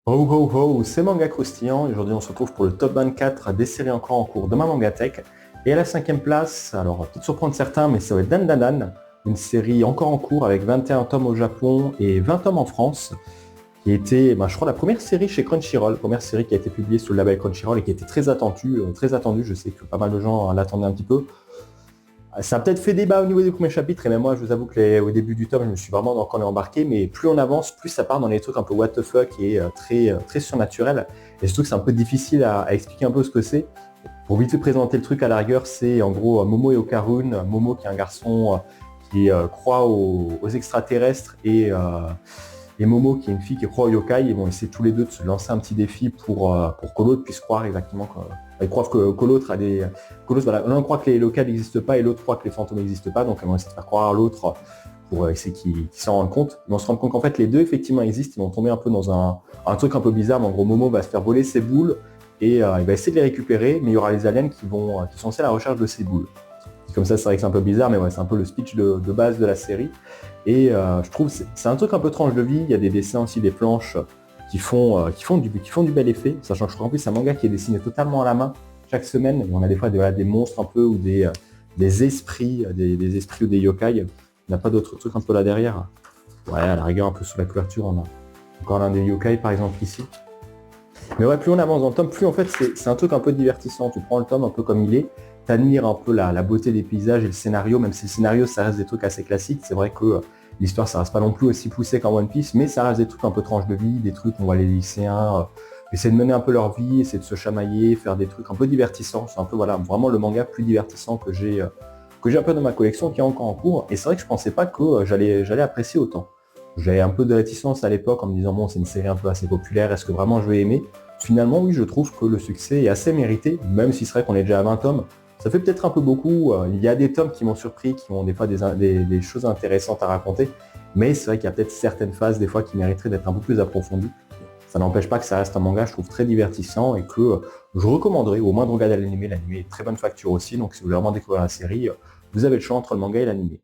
Oh oh oh, c'est Manga Croustillant. Aujourd'hui, on se retrouve pour le top 24 des séries encore en cours de ma Mangatech. Et à la cinquième place, alors peut-être surprendre certains, mais ça va être Dan Dan Dan, une série encore en cours avec 21 tomes au Japon et 20 tomes en France, qui était, je crois, la première série chez Crunchyroll, première série qui a été publiée sous le label Crunchyroll et qui était très attendue, très attendue. Je sais que pas mal de gens l'attendaient un petit peu. Ça a peut-être fait débat au niveau des premiers chapitres, et même moi, je vous avoue que au début du tome, je me suis vraiment encore embarqué, mais plus on avance, plus ça part dans les trucs un peu what the fuck et très surnaturel. Et je trouve que c'est un peu difficile à expliquer un peu ce que c'est. Pour vite présenter le truc à la rigueur, c'est en gros Momo et Okarun. Momo qui est un garçon qui croit aux extraterrestres et Momo qui est une fille qui croit aux yokai. Ils vont essayer tous les deux de se lancer un petit défi pour que l'autre puisse croire exactement. Ils croient que l'autre a des... Que l'autre, voilà, l'un croit que les locales n'existent pas et l'autre croit que les fantômes n'existent pas. Donc ils vont essayer de faire croire à l'autre pour essayer qu'il s'en rende compte. Ils vont se rendre compte qu'en fait les deux effectivement existent. Ils vont tomber un peu dans un truc un peu bizarre. Mais en gros, Momo va se faire voler ses boules et il va essayer de les récupérer, mais il y aura les aliens qui sont censés à la recherche de ces boules. Comme ça, c'est vrai que c'est un peu bizarre, mais ouais, c'est un peu le speech de base de la série. Et je trouve que c'est un truc un peu tranche de vie. Il y a des dessins aussi, des planches qui font du bel effet. Sachant que je crois en plus c'est un manga qui est dessiné totalement à la main chaque semaine. On a des fois des monstres un peu ou des esprits, des esprits ou des yokai. On n'a pas d'autres trucs un peu là derrière. Ouais, à la rigueur, un peu sous la couverture, on a encore l'un des yokai par exemple ici. Mais ouais, plus on avance dans le tome, plus en fait c'est un truc un peu divertissant. Tu prends le tome un peu comme il est, t'admires un peu la beauté des paysages et le scénario, même si le scénario ça reste des trucs assez classiques. C'est vrai que l'histoire ça reste pas non plus aussi poussé qu'en One Piece, mais ça reste des trucs un peu tranche de vie, des trucs où on voit les lycéens essayer de mener un peu leur vie, essayer de se chamailler, faire des trucs un peu divertissants. C'est un peu voilà vraiment le manga plus divertissant que j'ai un peu dans ma collection qui est encore en cours. Et c'est vrai que je pensais pas que j'allais apprécier autant. J'avais un peu de réticence à l'époque en me disant bon c'est une série un peu assez populaire, est-ce que vraiment je vais aimer? Finalement oui je trouve que le succès est assez mérité, même si c'est vrai qu'on est déjà à 20 tomes. Ça fait peut-être un peu beaucoup, il y a des tomes qui m'ont surpris, qui ont des fois des choses intéressantes à raconter, mais c'est vrai qu'il y a peut-être certaines phases des fois qui mériteraient d'être un peu plus approfondies. Ça n'empêche pas que ça reste un manga, je trouve, très divertissant et que je recommanderais au moins de regarder l'animé. L'animé est de très bonne facture aussi, donc si vous voulez vraiment découvrir la série, vous avez le choix entre le manga et l'animé.